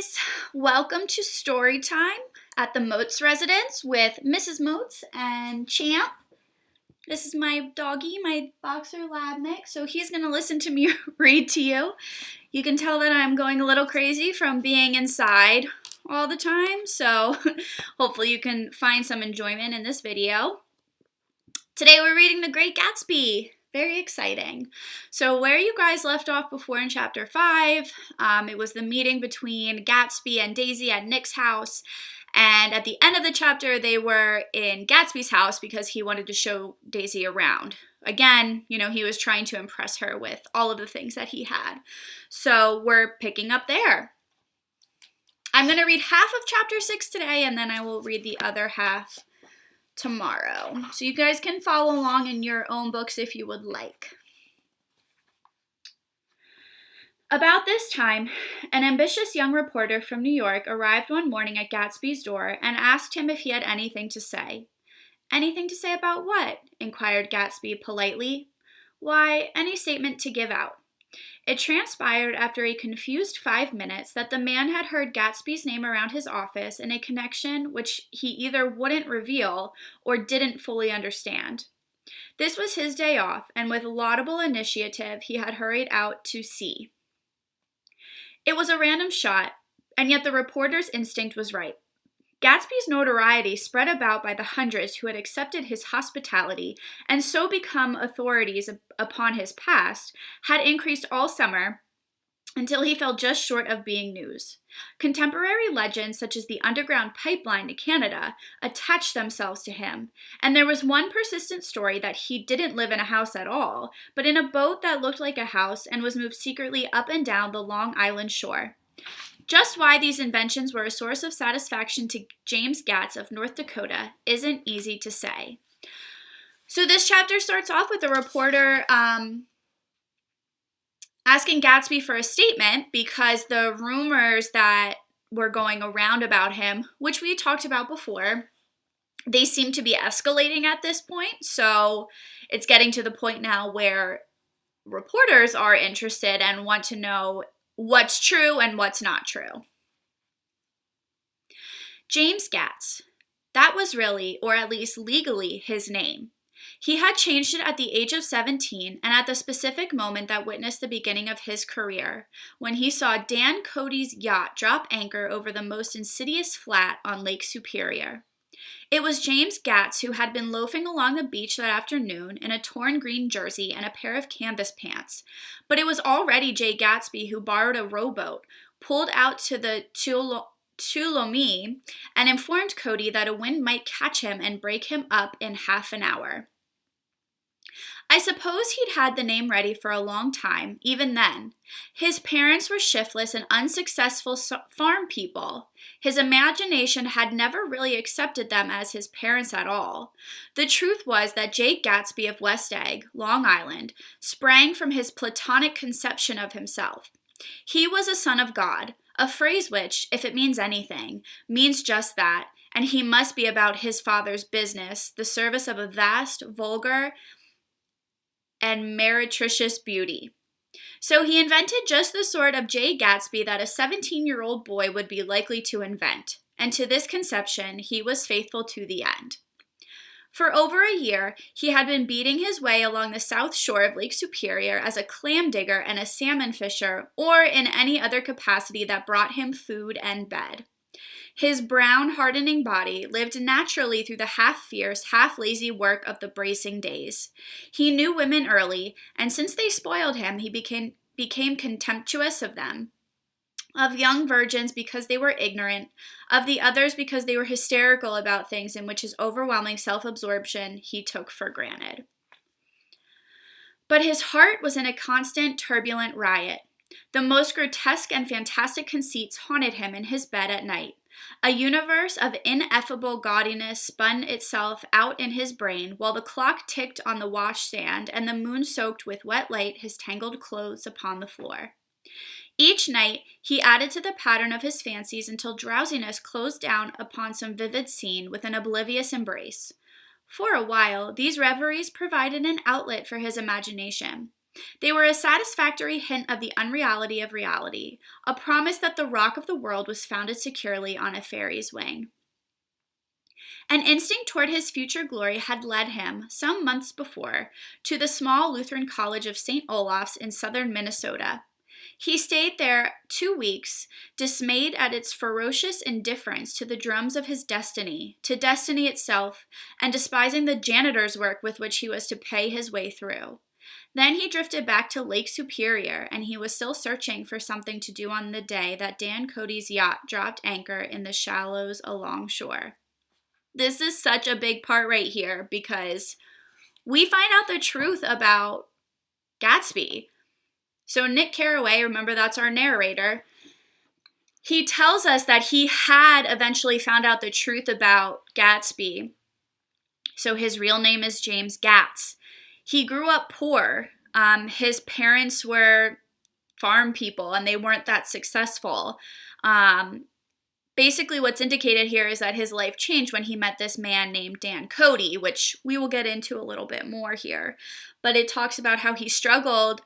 guys, welcome to story time at the Moats residence with Mrs. Moats and Champ. This is my doggy, my boxer lab mix, so he's going to listen to me read to you. You can tell that I'm going a little crazy from being inside all the time, so hopefully you can find some enjoyment in this video. Today we're reading The Great Gatsby. Very exciting. So where you guys left off before in chapter 5, it was the meeting between Gatsby and Daisy at Nick's house. And at the end of the chapter, they were in Gatsby's house because he wanted to show Daisy around. Again, he was trying to impress her with all of the things that he had. So we're picking up there. I'm going to read half of chapter 6 today, and then I will read the other half tomorrow. So you guys can follow along in your own books if you would like. About this time, an ambitious young reporter from New York arrived one morning at Gatsby's door and asked him if he had anything to say. "Anything to say about what?" inquired Gatsby politely. "Why, any statement to give out." It transpired after a confused 5 minutes that the man had heard Gatsby's name around his office in a connection which he either wouldn't reveal or didn't fully understand. This was his day off, and with laudable initiative he had hurried out to see. It was a random shot, and yet the reporter's instinct was right. Gatsby's notoriety spread about by the hundreds who had accepted his hospitality and so become authorities upon his past had increased all summer until he fell just short of being news. Contemporary legends such as the underground pipeline to Canada attached themselves to him, and there was one persistent story that he didn't live in a house at all, but in a boat that looked like a house and was moved secretly up and down the Long Island shore. Just why these inventions were a source of satisfaction to James Gatz of North Dakota isn't easy to say. So this chapter starts off with a reporter asking Gatsby for a statement because the rumors that were going around about him, which we talked about before, they seem to be escalating at this point. So it's getting to the point now where reporters are interested and want to know what's true and what's not true. James Gatz. That was really, or at least legally, his name. He had changed it at the age of 17 and at the specific moment that witnessed the beginning of his career, when he saw Dan Cody's yacht drop anchor over the most insidious flat on Lake Superior. It was James Gatz who had been loafing along the beach that afternoon in a torn green jersey and a pair of canvas pants, but it was already Jay Gatsby who borrowed a rowboat, pulled out to the Tuolumne, and informed Cody that a wind might catch him and break him up in half an hour. I suppose he'd had the name ready for a long time, even then. His parents were shiftless and unsuccessful farm people. His imagination had never really accepted them as his parents at all. The truth was that Jake Gatsby of West Egg, Long Island, sprang from his platonic conception of himself. He was a son of God, a phrase which, if it means anything, means just that, and he must be about his father's business, the service of a vast, vulgar, and meretricious beauty. So he invented just the sort of Jay Gatsby that a 17-year-old boy would be likely to invent, and to this conception he was faithful to the end. For over a year, he had been beating his way along the south shore of Lake Superior as a clam digger and a salmon fisher, or in any other capacity that brought him food and bed. His brown, hardening body lived naturally through the half-fierce, half-lazy work of the bracing days. He knew women early, and since they spoiled him, he became contemptuous of them. Of young virgins because they were ignorant, of the others because they were hysterical about things in which his overwhelming self-absorption he took for granted. But his heart was in a constant, turbulent riot. The most grotesque and fantastic conceits haunted him in his bed at night. A universe of ineffable gaudiness spun itself out in his brain while the clock ticked on the washstand and the moon soaked with wet light his tangled clothes upon the floor. Each night, he added to the pattern of his fancies until drowsiness closed down upon some vivid scene with an oblivious embrace. For a while, these reveries provided an outlet for his imagination. They were a satisfactory hint of the unreality of reality, a promise that the rock of the world was founded securely on a fairy's wing. An instinct toward his future glory had led him, some months before, to the small Lutheran College of St. Olaf's in southern Minnesota. He stayed there 2 weeks, dismayed at its ferocious indifference to the drums of his destiny, to destiny itself, and despising the janitor's work with which he was to pay his way through. Then he drifted back to Lake Superior, and he was still searching for something to do on the day that Dan Cody's yacht dropped anchor in the shallows alongshore. This is such a big part right here because we find out the truth about Gatsby. So Nick Carraway, remember that's our narrator, he tells us that he had eventually found out the truth about Gatsby. So his real name is James Gatz. He grew up poor. His parents were farm people and they weren't that successful. Basically, what's indicated here is that his life changed when he met this man named Dan Cody, which we will get into a little bit more here. But it talks about how he struggled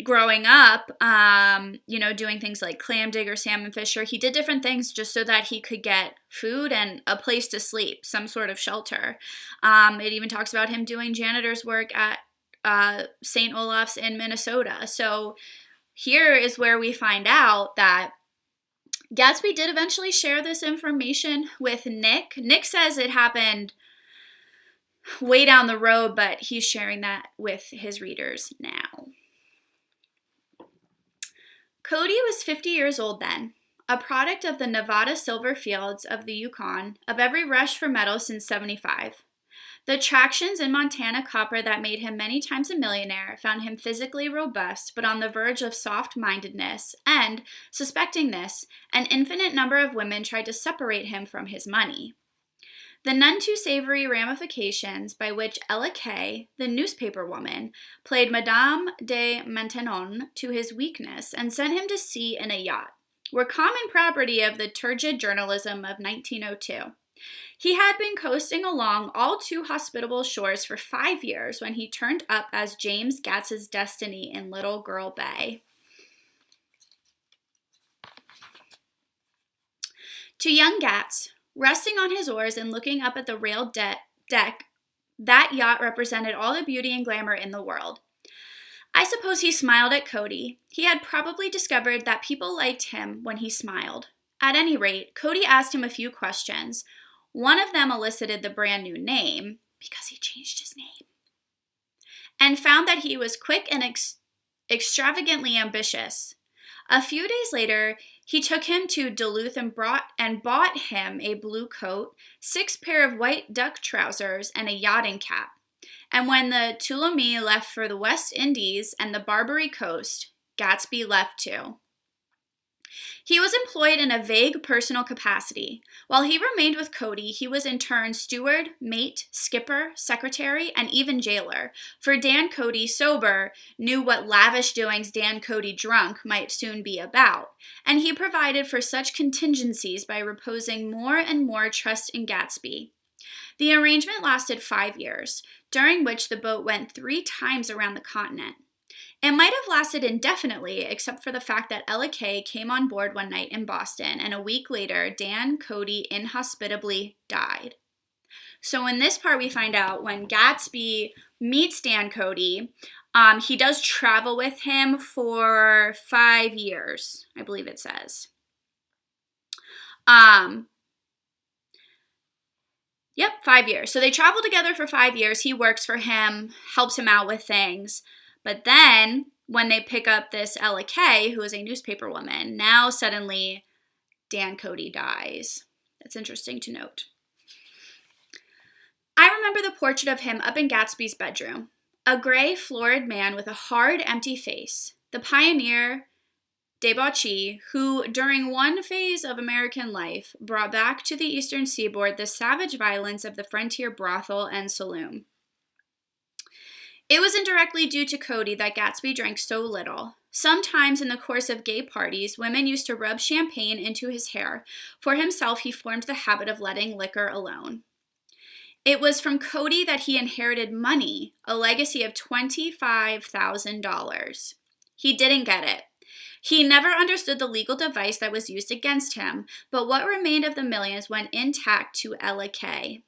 growing up, doing things like clam digger, salmon fisher. He did different things just so that he could get food and a place to sleep, some sort of shelter. It even talks about him doing janitor's work at St. Olaf's in Minnesota. So here is where we find out that Gatsby did eventually share this information with Nick. Nick says it happened way down the road, but he's sharing that with his readers now. Cody was 50 years old then, a product of the Nevada silver fields of the Yukon, of every rush for metal since '75. The attractions in Montana copper that made him many times a millionaire found him physically robust, but on the verge of soft-mindedness, and, suspecting this, an infinite number of women tried to separate him from his money. The none too savory ramifications by which Ella Kay, the newspaper woman, played Madame de Maintenon to his weakness and sent him to sea in a yacht, were common property of the turgid journalism of 1902. He had been coasting along all too hospitable shores for 5 years when he turned up as James Gatz's destiny in Little Girl Bay. To young Gatz, resting on his oars and looking up at the railed deck, that yacht represented all the beauty and glamour in the world. I suppose he smiled at Cody. He had probably discovered that people liked him when he smiled. At any rate, Cody asked him a few questions. One of them elicited the brand new name, because he changed his name, and found that he was quick and extravagantly ambitious. A few days later, he took him to Duluth and bought him a blue coat, 6 pair of white duck trousers, and a yachting cap. And when the Tuolumne left for the West Indies and the Barbary Coast, Gatsby left too. He was employed in a vague personal capacity. While he remained with Cody, he was in turn steward, mate, skipper, secretary, and even jailer, for Dan Cody, sober, knew what lavish doings Dan Cody, drunk, might soon be about, and he provided for such contingencies by reposing more and more trust in Gatsby. The arrangement lasted 5 years, during which the boat went 3 times around the continent. It might have lasted indefinitely, except for the fact that Ella Kay came on board one night in Boston, and a week later, Dan Cody inhospitably died. So in this part, we find out when Gatsby meets Dan Cody, he does travel with him for 5 years, I believe it says. 5 years. So they travel together for 5 years. He works for him, helps him out with things. But then, when they pick up this Ella Kay, who is a newspaper woman, now suddenly Dan Cody dies. That's interesting to note. I remember the portrait of him up in Gatsby's bedroom. A gray, florid man with a hard, empty face. The pioneer, Gatsby Ch, who, during one phase of American life, brought back to the eastern seaboard the savage violence of the frontier brothel and saloon. It was indirectly due to Cody that Gatsby drank so little. Sometimes in the course of gay parties, women used to rub champagne into his hair. For himself, he formed the habit of letting liquor alone. It was from Cody that he inherited money, a legacy of $25,000. He didn't get it. He never understood the legal device that was used against him, but what remained of the millions went intact to Ella Kay.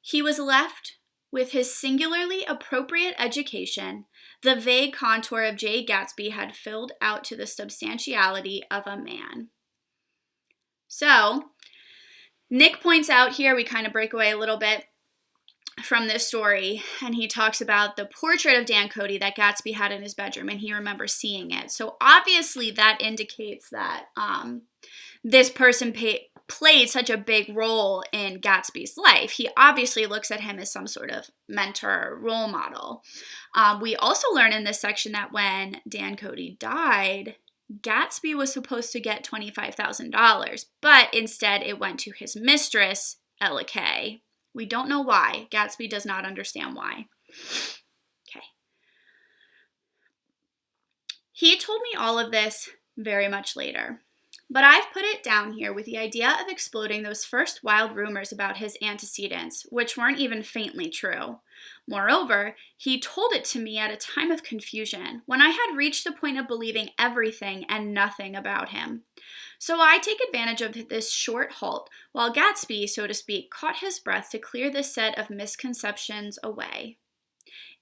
He was left with his singularly appropriate education. The vague contour of J. Gatsby had filled out to the substantiality of a man. So, Nick points out here, we kind of break away a little bit from this story, and he talks about the portrait of Dan Cody that Gatsby had in his bedroom, and he remembers seeing it. So obviously that indicates that this person played such a big role in Gatsby's life. He obviously looks at him as some sort of mentor or role model. We also learn in this section that when Dan Cody died, Gatsby was supposed to get $25,000, but instead it went to his mistress, Ella Kay. We don't know why. Gatsby does not understand why. Okay. He told me all of this very much later, but I've put it down here with the idea of exploding those first wild rumors about his antecedents, which weren't even faintly true. Moreover, he told it to me at a time of confusion, when I had reached the point of believing everything and nothing about him. So I take advantage of this short halt, while Gatsby, so to speak, caught his breath to clear this set of misconceptions away.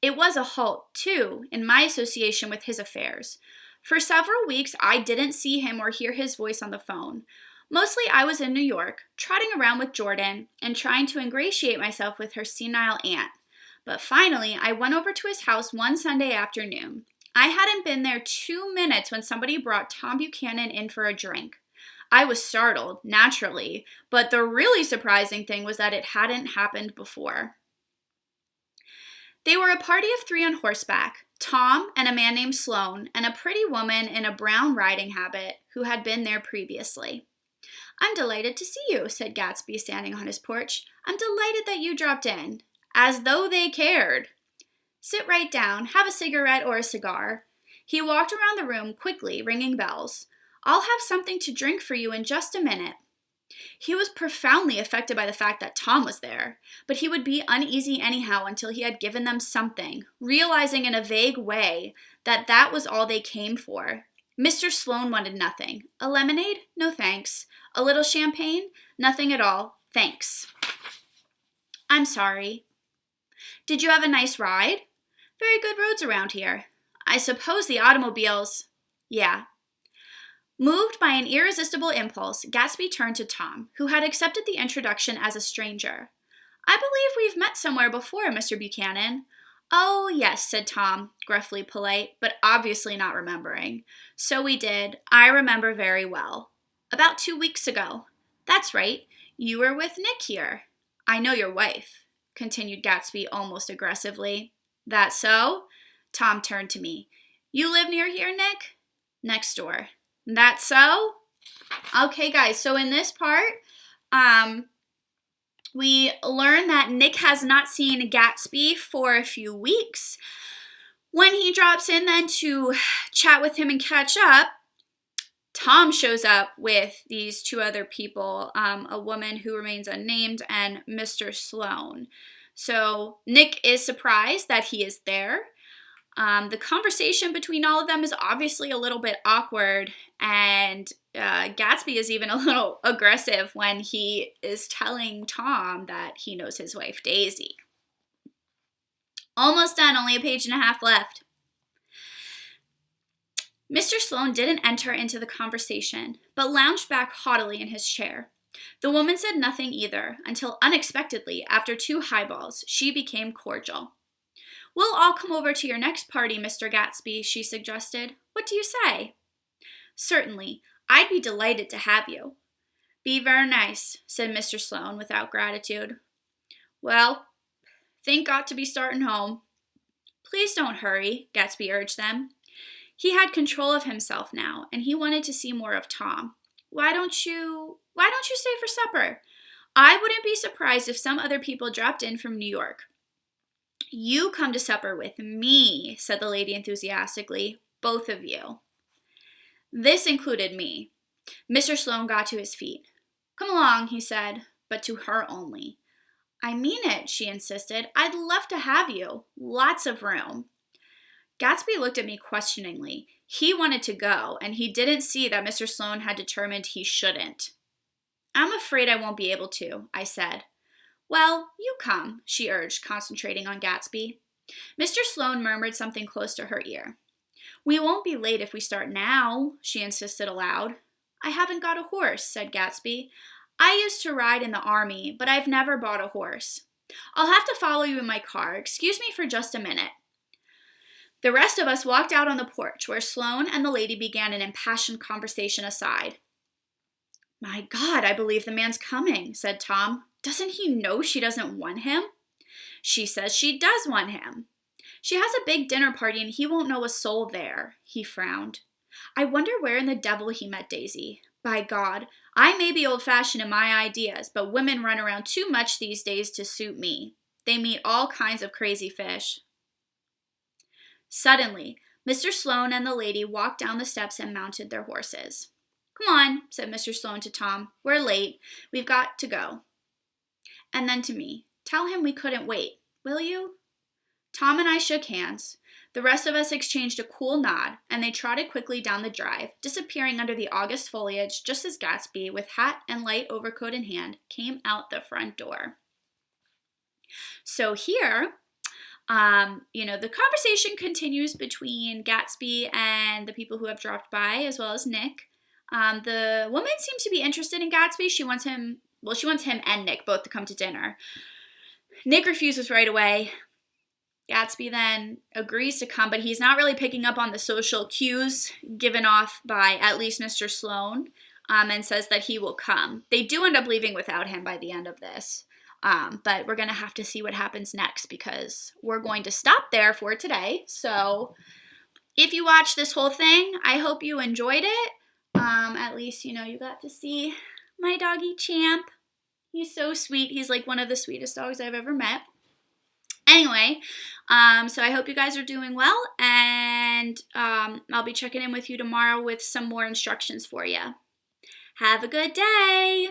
It was a halt, too, in my association with his affairs. For several weeks, I didn't see him or hear his voice on the phone. Mostly I was in New York, trotting around with Jordan and trying to ingratiate myself with her senile aunt. But finally, I went over to his house one Sunday afternoon. I hadn't been there 2 minutes when somebody brought Tom Buchanan in for a drink. I was startled, naturally, but the really surprising thing was that it hadn't happened before. They were a party of 3 on horseback, Tom and a man named Sloan, and a pretty woman in a brown riding habit who had been there previously. "I'm delighted to see you," said Gatsby, standing on his porch. "I'm delighted that you dropped in." As though they cared. "Sit right down, have a cigarette or a cigar." He walked around the room quickly, ringing bells. "I'll have something to drink for you in just a minute." He was profoundly affected by the fact that Tom was there, but he would be uneasy anyhow until he had given them something, realizing in a vague way that that was all they came for. Mr. Sloan wanted nothing. "A lemonade? No thanks. A little champagne? Nothing at all. Thanks." "I'm sorry." "Did you have a nice ride?" "Very good roads around here." "I suppose the automobiles—" "Yeah." Moved by an irresistible impulse, Gatsby turned to Tom, who had accepted the introduction as a stranger. "I believe we've met somewhere before, Mr. Buchanan." "Oh, yes," said Tom, gruffly polite, but obviously not remembering. "So we did. I remember very well. About 2 weeks ago." "That's right. You were with Nick here." "I know your wife," continued Gatsby almost aggressively. "That so?" Tom turned to me. "You live near here, Nick?" "Next door." "That so?" Okay, guys, so in this part, we learn that Nick has not seen Gatsby for a few weeks. When he drops in then to chat with him and catch up, Tom shows up with these 2 other people, a woman who remains unnamed and Mr. Sloan. So Nick is surprised that he is there. The conversation between all of them is obviously a little bit awkward, and Gatsby is even a little aggressive when he is telling Tom that he knows his wife, Daisy. Almost done, only a page and a half left. Mr. Sloan didn't enter into the conversation, but lounged back haughtily in his chair. The woman said nothing either, until unexpectedly, after 2 highballs, she became cordial. "We'll all come over to your next party, Mr. Gatsby," she suggested. "What do you say?" "Certainly. I'd be delighted to have you." "Be very nice," said Mr. Sloan without gratitude. "Well, think got to be starting home." "Please don't hurry," Gatsby urged them. He had control of himself now, and he wanted to see more of Tom. Why don't you stay for supper? I wouldn't be surprised if some other people dropped in from New York." "You come to supper with me," said the lady enthusiastically. "Both of you." This included me. Mr. Sloan got to his feet. "Come along," he said, but to her only. I mean it, she insisted. I'd love to have you. Lots of room. Gatsby looked at me questioningly. He wanted to go, and he didn't see that Mr. Sloane had determined he shouldn't. I'm afraid I won't be able to, I said. Well, you come, she urged, concentrating on Gatsby. Mr. Sloane murmured something close to her ear. We won't be late if we start now, she insisted aloud. I haven't got a horse, said Gatsby. I used to ride in the army, but I've never bought a horse. I'll have to follow you in my car. Excuse me for just a minute. The rest of us walked out on the porch, where Sloane and the lady began an impassioned conversation aside. My God, I believe the man's coming, said Tom. Doesn't he know she doesn't want him? She says she does want him. She has a big dinner party and he won't know a soul there, he frowned. I wonder where in the devil he met Daisy. By God, I may be old-fashioned in my ideas, but women run around too much these days to suit me. They meet all kinds of crazy fish. Suddenly, Mr. Sloane and the lady walked down the steps and mounted their horses. Come on, said Mr. Sloane to Tom. We're late. We've got to go. And then to me, tell him we couldn't wait, will you? Tom and I shook hands. The rest of us exchanged a cool nod, and they trotted quickly down the drive, disappearing under the August foliage just as Gatsby, with hat and light overcoat in hand, came out the front door. So here, the conversation continues between Gatsby and the people who have dropped by, as well as Nick. The woman seems to be interested in Gatsby. She wants him and Nick both to come to dinner. Nick refuses right away. Gatsby then agrees to come, but he's not really picking up on the social cues given off by at least Mr. Sloane, and says that he will come. They do end up leaving without him by the end of this, but we're going to have to see what happens next because we're going to stop there for today. So if you watched this whole thing, I hope you enjoyed it. At least, you got to see my doggy Champ. He's so sweet. He's like one of the sweetest dogs I've ever met. Anyway, so I hope you guys are doing well, and I'll be checking in with you tomorrow with some more instructions for you. Have a good day!